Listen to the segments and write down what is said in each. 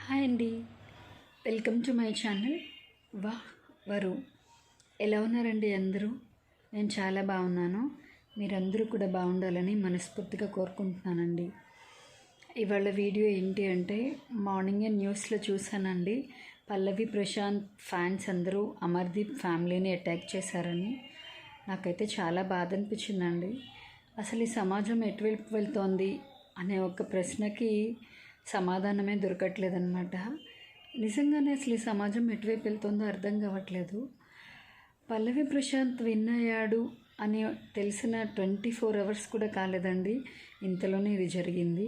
Hi అండి, welcome to my channel. వా వరు. ఎలా ఉన్నారండి అందరూ? నేను చాలా బాగున్నాను. మీరందరూ కూడా బాగుండాలని మనస్ఫూర్తిగా కోరుకుంటున్నానండి. ఇవాళ వీడియో ఏంటి అంటే, మార్నింగే న్యూస్లో చూశానండి, పల్లవి ప్రశాంత్ ఫ్యాన్స్ అందరూ అమర్దీప్ ఫ్యామిలీని అటాక్ చేశారని. నాకైతే చాలా బాధ అనిపించిందండి. అసలు ఈ సమాజం ఎటువైపు వెళ్తోంది అనే ఒక ప్రశ్నకి సమాధానమే దొరకట్లేదన్నమాట. నిజంగానే అసలు ఈ సమాజం ఎటువైపు వెళ్తుందో అర్థం కావట్లేదు. పల్లవి ప్రశాంత్ విన్ అయ్యాడు అని తెలిసిన 24 అవర్స్ కూడా కాలేదండి, ఇంతలోనే ఇది జరిగింది.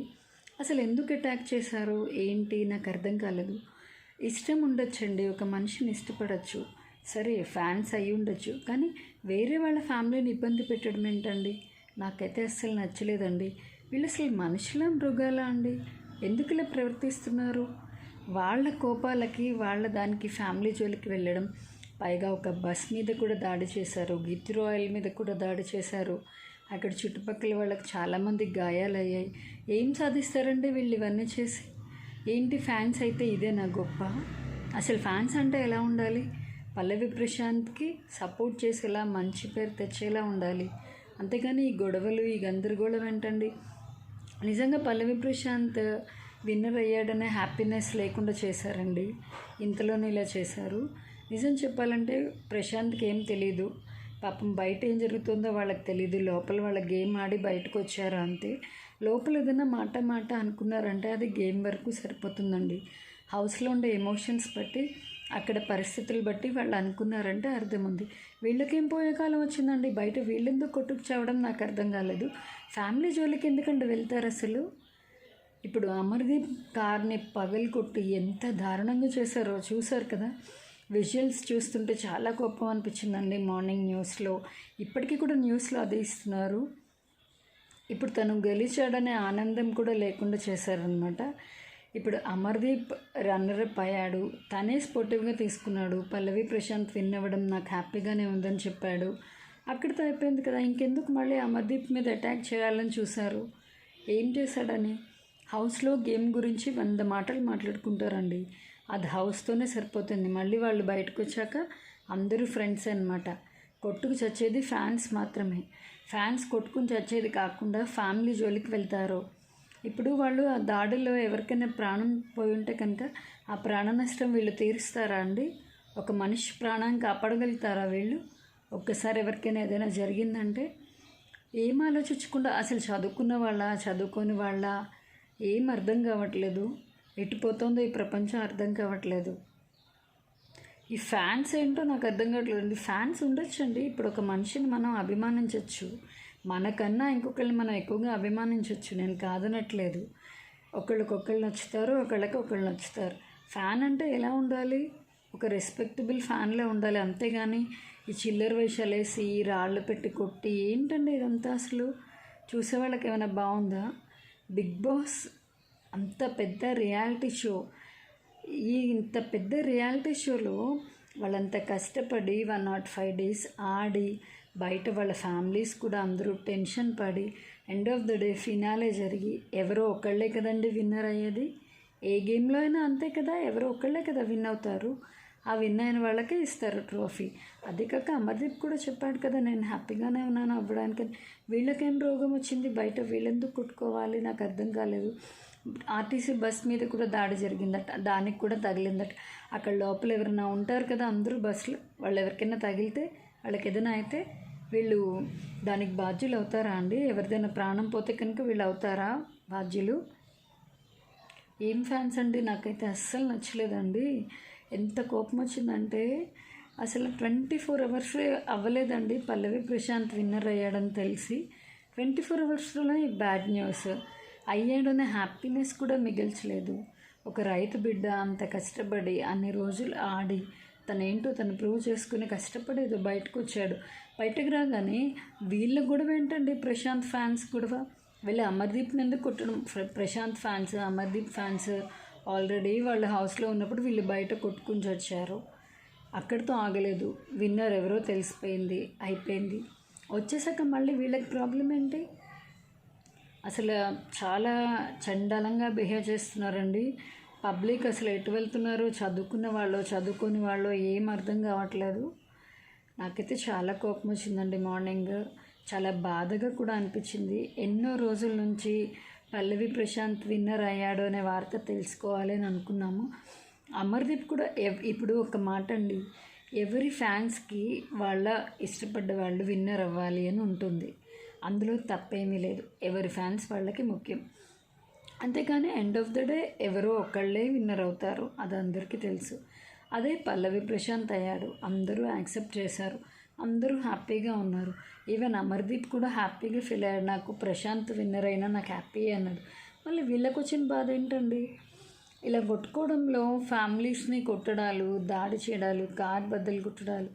అసలు ఎందుకు అటాక్ చేశారు ఏంటి నాకు అర్థం కాలేదు. ఇష్టం ఉండొచ్చండి, ఒక మనిషిని ఇష్టపడచ్చు, సరే ఫ్యాన్స్ అయ్యి ఉండొచ్చు, కానీ వేరే వాళ్ళ ఫ్యామిలీని ఇబ్బంది పెట్టడం ఏంటండి? నాకైతే అస్సలు నచ్చలేదండి. వీళ్ళు అసలు మనుషుల మృగాలా అండి? ఎందుకు ఇలా ప్రవర్తిస్తున్నారు? వాళ్ళ కోపాలకి వాళ్ళ దానికి ఫ్యామిలీ జోలికి వెళ్ళడం, పైగా ఒక బస్ మీద కూడా దాడి చేశారు, గిత్తి రాయల్ మీద కూడా దాడి చేశారు. అక్కడ చుట్టుపక్కల వాళ్ళకి చాలామంది గాయాలయ్యాయి. ఏం సాధిస్తారండి వీళ్ళు ఇవన్నీ చేసి? ఏంటి ఫ్యాన్స్ అయితే ఇదే నా గొప్ప? అసలు ఫ్యాన్స్ అంటే ఎలా ఉండాలి? పల్లవి ప్రశాంత్కి సపోర్ట్ చేసేలా, మంచి పేరు తెచ్చేలా ఉండాలి, అంతేగాని ఈ గొడవలు ఈ గందరగోళం ఏంటండి? నిజంగా పల్లవి ప్రశాంత్ విన్నర్ అయ్యాడనే హ్యాపీనెస్ లేకుండా చేశారండి, ఇంతలోనే ఇలా చేశారు. నిజం చెప్పాలంటే ప్రశాంత్కి ఏం తెలీదు, పాపం బయట ఏం జరుగుతుందో వాళ్ళకి తెలీదు. లోపల వాళ్ళ గేమ్ ఆడి బయటకు వచ్చారు అంతే. లోపల ఏదైనా మాట అనుకున్నారంటే అది గేమ్ వరకు సరిపోతుందండి. హౌస్లో ఉండే ఎమోషన్స్ బట్టి, అక్కడ పరిస్థితులు బట్టి వాళ్ళు అనుకున్నారంటే అర్థం ఉంది. వీళ్ళకేం పోయే కాలం వచ్చిందండి? బయట వీళ్ళెందుకు కొట్టుకు చావడం నాకు అర్థం కాలేదు. ఫ్యామిలీ జోలికి ఎందుకంటే వెళ్తారు అసలు? ఇప్పుడు అమర్దీప్ కార్ని పగలు కొట్టి ఎంత దారుణంగా చేశారో చూశారు కదా. విజువల్స్ చూస్తుంటే చాలా కోపం అనిపించిందండి. మార్నింగ్ న్యూస్లో, ఇప్పటికీ కూడా న్యూస్లో అదే ఇస్తున్నారు. ఇప్పుడు తను గెలిచాడనే ఆనందం కూడా లేకుండా చేశారనమాట. ఇప్పుడు అమర్దీప్ రన్నరప్ అయ్యాడు, తనే స్పోర్టివ్గా తీసుకున్నాడు. పల్లవి ప్రశాంత్ విన్ అవ్వడం నాకు హ్యాపీగానే ఉందని చెప్పాడు. అక్కడితో అయిపోయింది కదా. ఇంకెందుకు మళ్ళీ అమర్దీప్ మీద అటాక్ చేయాలని చూశారు? ఏం చేశాడని? హౌస్లో గేమ్ గురించి 100 మాటలు మాట్లాడుకుంటారండి, అది హౌస్తోనే సరిపోతుంది. మళ్ళీ వాళ్ళు బయటకు వచ్చాక అందరూ ఫ్రెండ్స్ అనమాట. కొట్టుకు చచ్చేది ఫ్యాన్స్ మాత్రమే. ఫ్యాన్స్ కొట్టుకుని చచ్చేది కాకుండా ఫ్యామిలీ జోలికి వెళ్తారు. ఇప్పుడు వాళ్ళు ఆ దాడిలో ఎవరికైనా ప్రాణం పోయి ఉంటే కనుక ఆ ప్రాణ నష్టం వీళ్ళు తీరుస్తారా అండి? ఒక మనిషి ప్రాణాన్ని కాపాడగలుగుతారా వీళ్ళు? ఒక్కసారి ఎవరికైనా ఏదైనా జరిగిందంటే ఏం ఆలోచించకుండా, అసలు చదువుకున్న వాళ్ళ చదువుకొని వాళ్ళ ఏం అర్థం కావట్లేదు. ఎటుపోతుందో ఈ ప్రపంచం అర్థం కావట్లేదు. ఈ ఫ్యాన్స్ ఏంటో నాకు అర్థం కావట్లేదు. ఫ్యాన్స్ ఉండొచ్చండి, ఇప్పుడు ఒక మనిషిని మనం అభిమానించవచ్చు, మనకన్నా ఇంకొకరిని మనం ఎక్కువగా అభిమానించవచ్చు, నేను కాదనట్లేదు. ఒకళ్ళకొకళ్ళు నచ్చుతారు, ఒకళ్ళు నచ్చుతారు. ఫ్యాన్ అంటే ఎలా ఉండాలి? ఒక రెస్పెక్టబుల్ ఫ్యాన్లే ఉండాలి, అంతేగాని ఈ చిల్లర వేషాలు వేసి రాళ్ళు పెట్టి కొట్టి ఏంటండి ఇదంతా? అసలు చూసేవాళ్ళకి ఏమైనా బాగుందా? బిగ్ బాస్ అంత పెద్ద రియాలిటీ షో, ఇంత పెద్ద రియాలిటీ షోలో వాళ్ళంత కష్టపడి 105 days ఆడి, బయట వాళ్ళ ఫ్యామిలీస్ కూడా అందరూ టెన్షన్ పడి, end of the day finale జరిగి ఎవరో ఒకళ్ళే కదండి విన్నర్ అయ్యేది. ఏ గేమ్లో అయినా అంతే కదా, ఎవరో ఒకళ్ళే కదా విన్ అవుతారు. ఆ విన్ అయిన వాళ్ళకే ఇస్తారు ట్రోఫీ. అది కాక అమర్దీప్ కూడా చెప్పాడు కదా, నేను హ్యాపీగానే ఉన్నాను అవ్వడానికి. వీళ్ళకేం రోగం వచ్చింది? బయట వీళ్ళెందుకు కొట్టుకోవాలి? నాకు అర్థం కాలేదు. ఆర్టీసీ బస్ మీద కూడా దాడి జరిగిందట, దానికి కూడా తగిలిందట. అక్కడ లోపల ఎవరైనా ఉంటారు కదా అందరూ బస్సులో, వాళ్ళు ఎవరికైనా తగిలితే, వాళ్ళకి ఏదైనా అయితే వీళ్ళు దానికి బాధ్యులు అవుతారా అండి? ఎవరిదైనా ప్రాణం పోతే కనుక వీళ్ళు అవుతారా బాధ్యులు? ఏం ఫ్యాన్స్ అండి, నాకైతే అస్సలు నచ్చలేదండి. ఎంత కోపం వచ్చిందంటే, అసలు 24 అవర్స్ అవ్వలేదండి పల్లవి ప్రశాంత్ విన్నర్ అయ్యాడని తెలిసి. 24 అవర్స్లోనే బ్యాడ్ న్యూస్. అయ్యాడనే హ్యాపీనెస్ కూడా మిగిల్చలేదు. ఒక రైతు బిడ్డ అంత కష్టపడి అన్ని రోజులు ఆడి తనేంటో తను ప్రూవ్ చేసుకుని కష్టపడేది బయటకు వచ్చాడు. బయటకు రాగానే వీళ్ళ గొడవ ఏంటండి? ప్రశాంత్ ఫ్యాన్స్ గొడవ. వీళ్ళు అమర్దీప్ని ఎందుకు కొట్టడం? Prashant fans, Amardeep fans already వాళ్ళ హౌస్లో ఉన్నప్పుడు వీళ్ళు బయట కొట్టుకుని వచ్చారు. అక్కడితో ఆగలేదు. విన్నర్ ఎవరో తెలిసిపోయింది, అయిపోయింది. వచ్చేసాక మళ్ళీ వీళ్ళకి ప్రాబ్లం ఏంటి? అసలు చాలా చండాలంగా బిహేవ్ చేస్తున్నారండి. పబ్లిక్ అసలు ఎటు వెళ్తున్నారో, చదువుకున్న వాళ్ళు చదువుకొని వాళ్ళు ఏం అర్థం కావట్లేదు. నాకైతే చాలా కోపం వచ్చిందండి. మార్నింగ్ చాలా బాధగా కూడా అనిపించింది. ఎన్నో రోజుల నుంచి పల్లవి ప్రశాంత్ విన్నర్ అయ్యాడు అనే వార్త తెలుసుకోవాలి అని అనుకున్నాము. అమర్దీప్ కూడా ఇప్పుడు ఒక మాట అండి, ఎవరి ఫ్యాన్స్కి వాళ్ళ ఇష్టపడ్డ వాళ్ళు విన్నర్ అవ్వాలి అని ఉంటుంది. అందులో తప్పేమీ లేదు. ఎవరి ఫ్యాన్స్ వాళ్ళకి ముఖ్యం. అంతేకాని ఎండ్ ఆఫ్ ద డే ఎవరో ఒకళ్ళే విన్నర్ అవుతారు, అది అందరికీ తెలుసు. అదే పల్లవి ప్రశాంత్ అయ్యాడు, అందరూ యాక్సెప్ట్ చేశారు, అందరూ హ్యాపీగా ఉన్నారు. ఈవెన్ అమర్దీప్ కూడా హ్యాపీగా ఫీల్ అయ్యాడు. నాకు ప్రశాంత్ విన్నర్ అయినా నాకు హ్యాపీ అన్నాడు. మళ్ళీ వీళ్ళకి వచ్చిన బాధ ఏంటండి? ఇలా కొట్టుకోవడంలో ఫ్యామిలీస్ని కొట్టడాలు, దాడి చేయడాలు, కార్ బద్దలు కొట్టడాలు,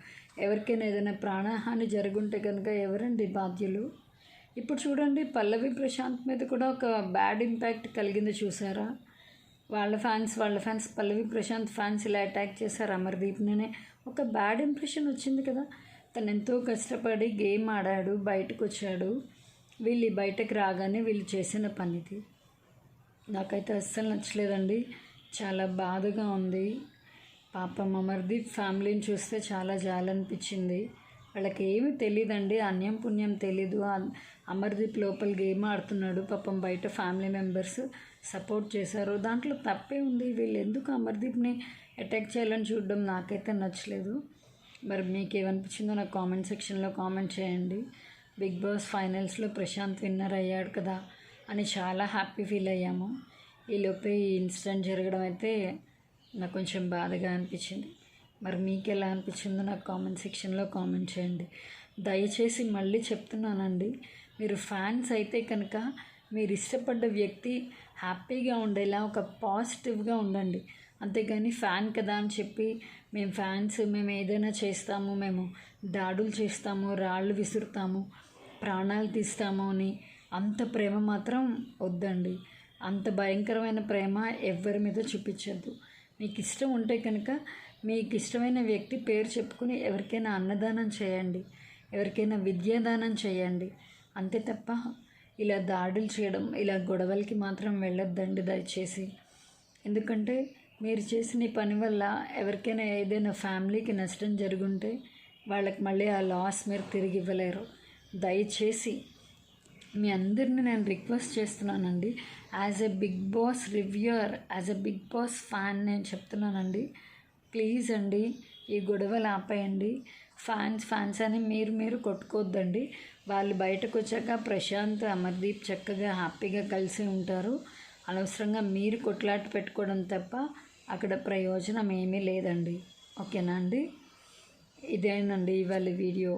ఎవరికైనా ఏదైనా ప్రాణహాని జరుగుంటే కనుక ఎవరండి బాధ్యులు? ఇప్పుడు చూడండి, పల్లవి ప్రశాంత్ మీద కూడా ఒక బ్యాడ్ ఇంపాక్ట్ కలిగింది చూసారా? వాళ్ళ ఫ్యాన్స్ పల్లవి ప్రశాంత్ ఫ్యాన్స్ ఇలా అటాక్ చేశారు అమర్దీప్నే. ఒక బ్యాడ్ ఇంప్రెషన్ వచ్చింది కదా. తను ఎంతో కష్టపడి గేమ్ ఆడాడు, బయటకు వచ్చాడు. వీళ్ళు బయటకు రాగానే వీళ్ళు చేసిన పనిది నాకైతే అస్సలు నచ్చలేదండి. చాలా బాధగా ఉంది. పాపం అమర్దీప్ ఫ్యామిలీని చూస్తే చాలా జాలనిపించింది. వాళ్ళకి ఏమీ తెలియదండి, అన్యం పుణ్యం తెలీదు. అమర్దీప్ లోపల గేమ్ ఆడుతున్నాడు, పాపం బయట ఫ్యామిలీ మెంబర్స్ సపోర్ట్ చేశారు. దాంట్లో తప్పే ఉంది. వీళ్ళు ఎందుకు అమర్దీప్ని అటాక్ చేయాలని చూడడం నాకైతే నచ్చలేదు. మరి మీకు ఏమనిపించిందో నాకు కామెంట్ సెక్షన్లో కామెంట్ చేయండి. బిగ్ బాస్ ఫైనల్స్లో ప్రశాంత్ విన్నర్ అయ్యాడు కదా అని చాలా హ్యాపీ ఫీల్ అయ్యాము. ఈలోపే ఈ ఇన్సిడెంట్ జరగడం అయితే నాకు కొంచెం బాధగా అనిపించింది. మరి మీకు ఎలా అనిపించిందో నాకు కామెంట్ సెక్షన్లో కామెంట్ చేయండి. దయచేసి మళ్ళీ చెప్తున్నానండి, మీరు ఫ్యాన్స్ అయితే కనుక మీరు ఇష్టపడ్డ వ్యక్తి హ్యాపీగా ఉండేలా ఒక పాజిటివ్గా ఉండండి. అంతేగాని ఫ్యాన్ కదా అని చెప్పి మేము ఫ్యాన్స్, మేము ఏదైనా చేస్తాము, మేము దాడులు చేస్తాము, రాళ్ళు విసురుతాము, ప్రాణాలు తీస్తాము అని అంత ప్రేమ మాత్రం వద్దండి. అంత భయంకరమైన ప్రేమ ఎవరి మీద చూపించద్దు. మీకు ఇష్టం ఉంటే కనుక మీకు ఇష్టమైన వ్యక్తి పేరు చెప్పుకుని ఎవరికైనా అన్నదానం చేయండి, ఎవరికైనా విద్యాదానం చేయండి. అంతే తప్ప ఇలా దాడులు చేయడం, ఇలా గొడవలకి మాత్రం వెళ్ళొద్దండి దయచేసి. ఎందుకంటే మీరు చేసిన ఈ పని వల్ల ఎవరికైనా ఏదైనా ఫ్యామిలీకి నష్టం జరుగుంటే వాళ్ళకి మళ్ళీ ఆ లాస్ మీరు తిరిగి ఇవ్వలేరు. దయచేసి మీ అందరిని నేను రిక్వెస్ట్ చేస్తున్నానండి, as a bigg boss reviewer, as a bigg boss fan నేను చెప్తున్నానండి, ప్లీజ్ అండి ఈ గొడవలు ఆపేయండి. ఫ్యాన్స్ అని మీరు కొట్టుకోవద్దండి. వాళ్ళు బయటకు వచ్చాక ప్రశాంత్, అమర్దీప్ చక్కగా హ్యాపీగా కలిసి ఉంటారు. అనవసరంగా మీరు కొట్లాట పెట్టుకోవడం తప్ప అక్కడ ప్రయోజనం ఏమీ లేదండి. ఓకేనా అండి? ఇదేనండి ఇవాళ వీడియో.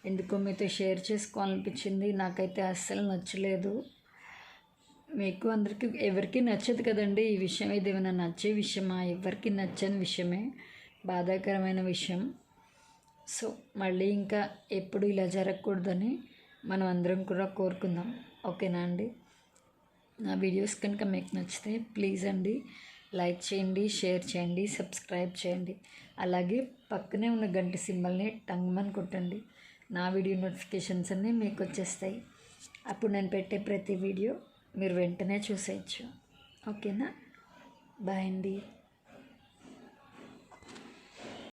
ఎందుకో మీతో షేర్ చేసుకోవాలనిపించింది. నాకైతే అస్సలు నచ్చలేదు. మీకు అందరికీ ఎవరికి నచ్చదు కదండి ఈ విషయం. ఇది ఏమైనా నచ్చే విషయమా? ఎవరికి నచ్చని విషయమే, బాధాకరమైన విషయం. సో మళ్ళీ ఇంకా ఎప్పుడు ఇలా జరగకూడదని మనం అందరం కూడా కోరుకుందాం. ఓకేనా అండి? నా వీడియోస్ కనుక మీకు నచ్చితే ప్లీజ్ అండి లైక్ చేయండి, షేర్ చేయండి, సబ్స్క్రైబ్ చేయండి. అలాగే పక్కనే ఉన్న గంట సింబల్ని టంగ్మని కొట్టండి. నా వీడియో నోటిఫికేషన్స్ అన్నీ మీకు వచ్చేస్తాయి. అప్పుడు నేను పెట్టే ప్రతి వీడియో మీరు వెంటనే చూసేయచ్చు. ఓకేనా? బాయ్ అండి.